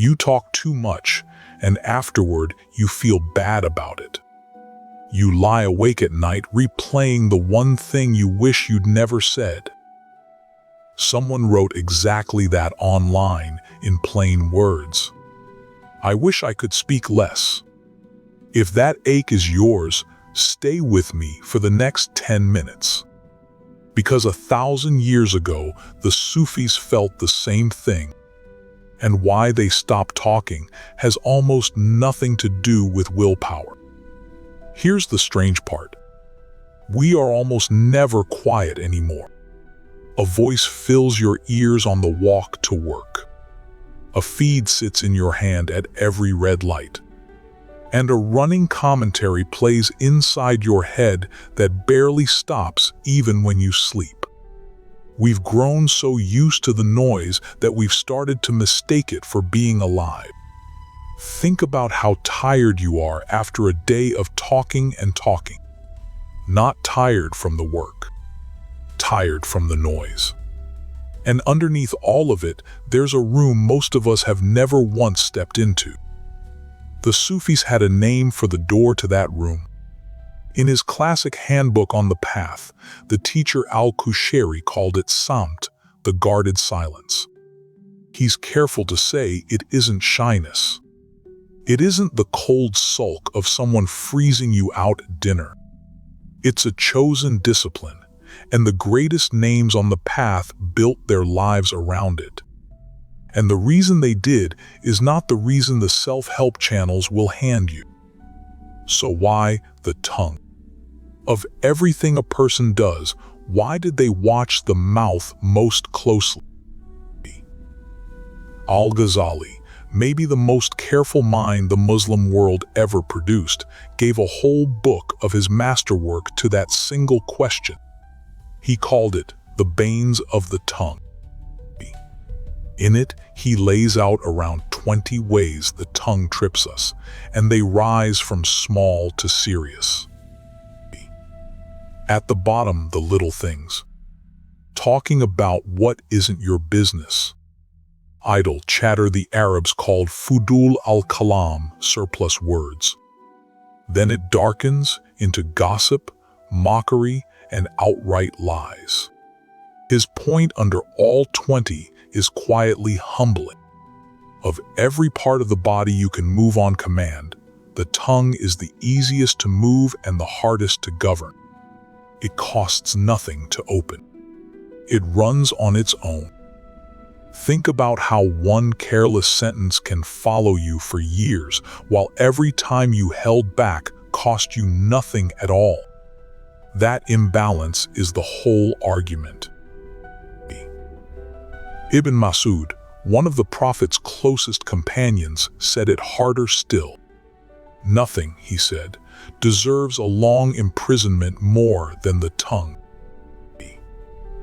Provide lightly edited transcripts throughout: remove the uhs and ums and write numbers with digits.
You talk too much, and afterward you feel bad about it. You lie awake at night replaying the one thing you wish you'd never said. Someone wrote exactly that online in plain words. I wish I could speak less. If that ache is yours, stay with me for the next 10 minutes. Because 1,000 years ago, the Sufis felt the same thing. And why they stopped talking has almost nothing to do with willpower. Here's the strange part. We are almost never quiet anymore. A voice fills your ears on the walk to work. A feed sits in your hand at every red light. And a running commentary plays inside your head that barely stops even when you sleep. We've grown so used to the noise that we've started to mistake it for being alive. Think about how tired you are after a day of talking and talking. Not tired from the work, tired from the noise. And underneath all of it, there's a room most of us have never once stepped into. The Sufis had a name for the door to that room. In his classic handbook on the path, the teacher Al-Qushayri called it samt, the guarded silence. He's careful to say it isn't shyness. It isn't the cold sulk of someone freezing you out at dinner. It's a chosen discipline, and the greatest names on the path built their lives around it. And the reason they did is not the reason the self-help channels will hand you. So why the tongue? Of everything a person does, why did they watch the mouth most closely? Al-Ghazali, maybe the most careful mind the Muslim world ever produced, gave a whole book of his masterwork to that single question. He called it The Banes of the Tongue. In it, he lays out around 20 ways the tongue trips us, and they rise from small to serious. At the bottom, the little things. Talking about what isn't your business. Idle chatter the Arabs called fudul al-kalam, surplus words. Then it darkens into gossip, mockery, and outright lies. His point under all 20 is quietly humbling. Of every part of the body you can move on command, the tongue is the easiest to move and the hardest to govern. It costs nothing to open. It runs on its own. Think about how one careless sentence can follow you for years, while every time you held back cost you nothing at all. That imbalance is the whole argument. Ibn Mas'ud, one of the Prophet's closest companions, said it harder still. Nothing, he said, deserves a long imprisonment more than the tongue.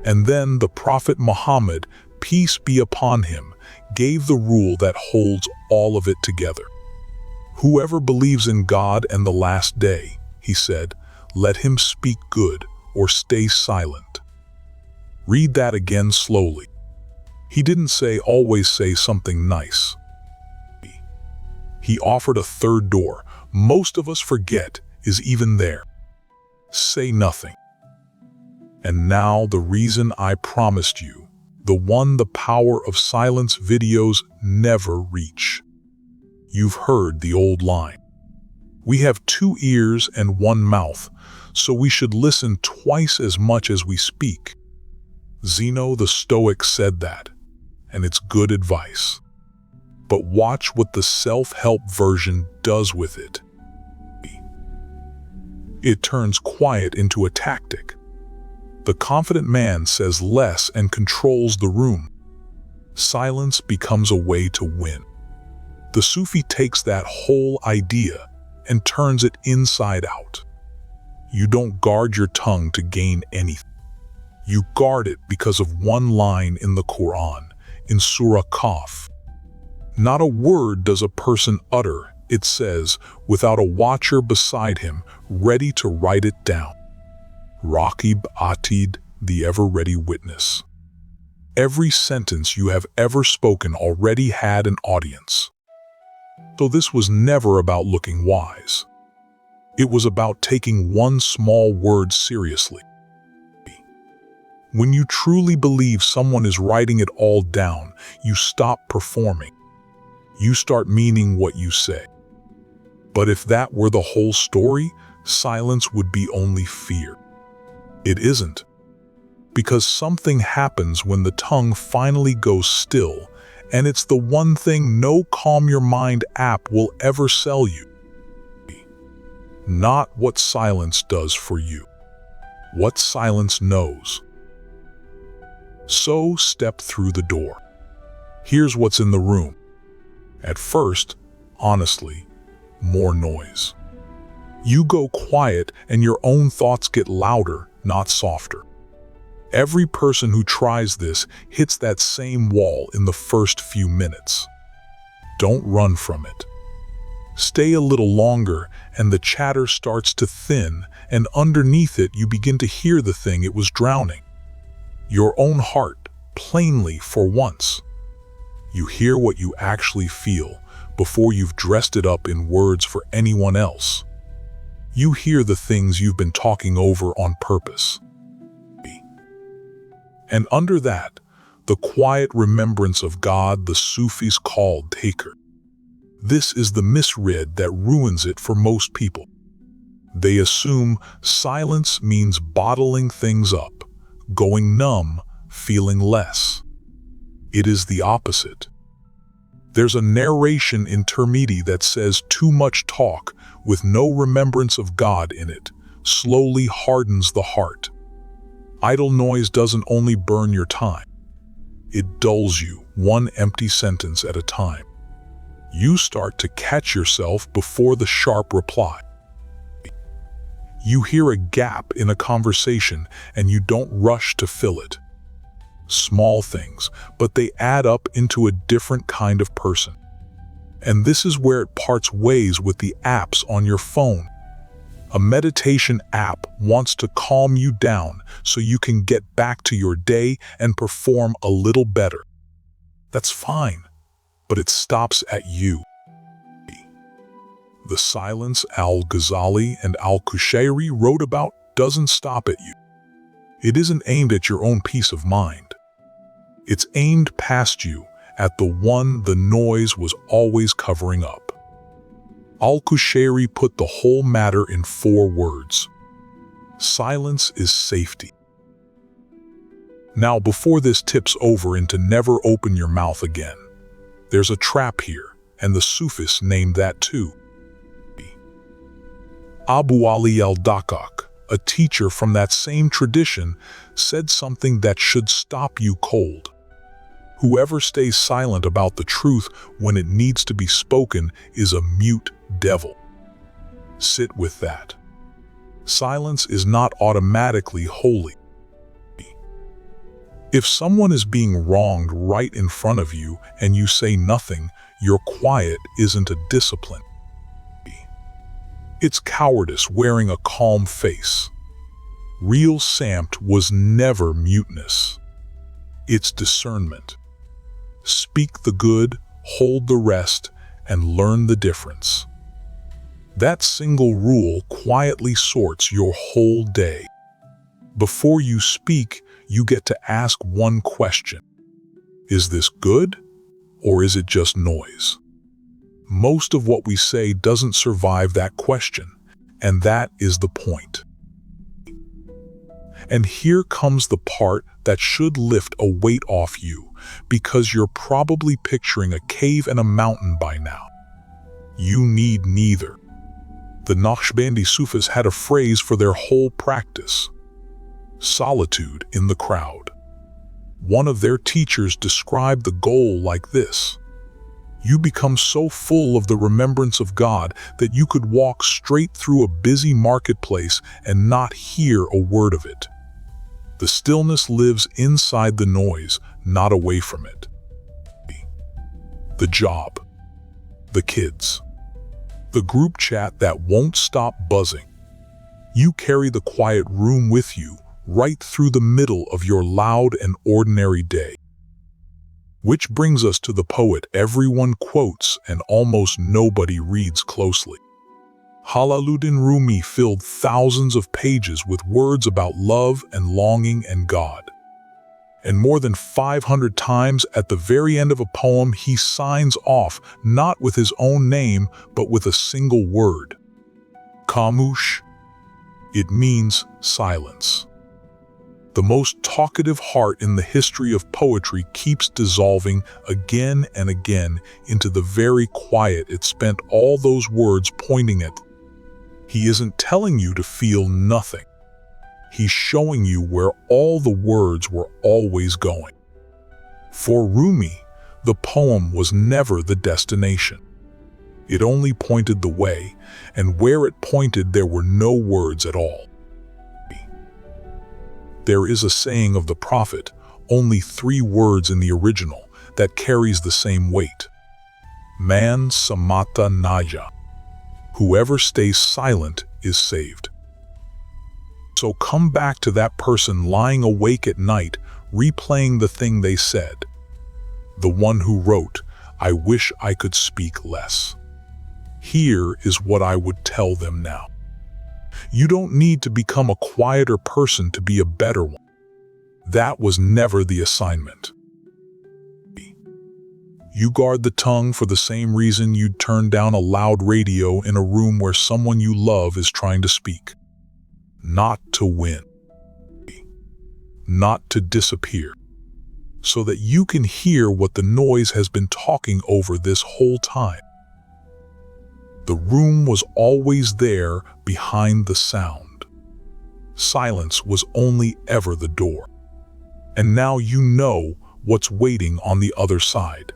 And then the Prophet Muhammad, peace be upon him, gave the rule that holds all of it together. Whoever believes in God and the last day, he said, let him speak good or stay silent. Read that again slowly. He didn't say always say something nice. He offered a third door most of us forget is even there. Say nothing. And now the reason I promised you, the one the power of silence videos never reach. You've heard the old line. We have 2 ears and 1 mouth, so we should listen twice as much as we speak. Zeno the Stoic said that, and it's good advice. But watch what the self-help version does with it. It turns quiet into a tactic. The confident man says less and controls the room. Silence becomes a way to win. The Sufi takes that whole idea and turns it inside out. You don't guard your tongue to gain anything. You guard it because of one line in the Quran, in Surah Qaf. Not a word does a person utter, it says, without a watcher beside him, ready to write it down. Raqib Atid, the ever-ready witness. Every sentence you have ever spoken already had an audience. So this was never about looking wise. It was about taking one small word seriously. When you truly believe someone is writing it all down, you stop performing. You start meaning what you say. But if that were the whole story, silence would be only fear. It isn't. Because something happens when the tongue finally goes still, and it's the one thing no Calm Your Mind app will ever sell you. Not what silence does for you. What silence knows. So step through the door. Here's what's in the room. At first, honestly, more noise. You go quiet and your own thoughts get louder, not softer. Every person who tries this hits that same wall in the first few minutes. Don't run from it. Stay a little longer and the chatter starts to thin, and underneath it you begin to hear the thing it was drowning. Your own heart, plainly for once. You hear what you actually feel before you've dressed it up in words for anyone else. You hear the things you've been talking over on purpose. And under that, the quiet remembrance of God the Sufis called Taker. This is the misread that ruins it for most people. They assume silence means bottling things up, going numb, feeling less. It is the opposite. There's a narration in Tirmidhi that says too much talk with no remembrance of God in it slowly hardens the heart. Idle noise doesn't only burn your time. It dulls you, one empty sentence at a time. You start to catch yourself before the sharp reply. You hear a gap in a conversation and you don't rush to fill it. Small things, but they add up into a different kind of person. And this is where it parts ways with the apps on your phone. A meditation app wants to calm you down so you can get back to your day and perform a little better. That's fine, but it stops at you. The silence Al-Ghazali and Al-Qushayri wrote about doesn't stop at you. It isn't aimed at your own peace of mind. It's aimed past you at the one the noise was always covering up. Al-Qushayri put the whole matter in 4 words. Silence is safety. Now, before this tips over into never open your mouth again, there's a trap here, and the Sufis named that too. Abu Ali al-Daqqaq, a teacher from that same tradition, said something that should stop you cold. Whoever stays silent about the truth when it needs to be spoken is a mute devil. Sit with that. Silence is not automatically holy. If someone is being wronged right in front of you and you say nothing, your quiet isn't a discipline. It's cowardice wearing a calm face. Real samt was never muteness. It's discernment. Speak the good, hold the rest, and learn the difference. That single rule quietly sorts your whole day. Before you speak, you get to ask one question. Is this good, or is it just noise? Most of what we say doesn't survive that question, and that is the point. And here comes the part that should lift a weight off you, because you're probably picturing a cave and a mountain by now. You need neither. The Naqshbandi Sufis had a phrase for their whole practice: solitude in the crowd. One of their teachers described the goal like this: you become so full of the remembrance of God that you could walk straight through a busy marketplace and not hear a word of it. The stillness lives inside the noise, not away from it. The job. The kids. The group chat that won't stop buzzing. You carry the quiet room with you right through the middle of your loud and ordinary day. Which brings us to the poet everyone quotes and almost nobody reads closely. Jalaluddin Rumi filled thousands of pages with words about love and longing and God. And more than 500 times at the very end of a poem, he signs off not with his own name, but with a single word. Khamush. It means silence. The most talkative heart in the history of poetry keeps dissolving again and again into the very quiet it spent all those words pointing at. He isn't telling you to feel nothing. He's showing you where all the words were always going. For Rumi, the poem was never the destination. It only pointed the way, and where it pointed there were no words at all. There is a saying of the Prophet, only 3 words in the original, that carries the same weight. Man samata naja. Whoever stays silent is saved. So come back to that person lying awake at night, replaying the thing they said. The one who wrote, "I wish I could speak less." Here is what I would tell them now. You don't need to become a quieter person to be a better one. That was never the assignment. You guard the tongue for the same reason you'd turn down a loud radio in a room where someone you love is trying to speak. Not to win. Not to disappear. So that you can hear what the noise has been talking over this whole time. The room was always there behind the sound. Silence was only ever the door. And now you know what's waiting on the other side.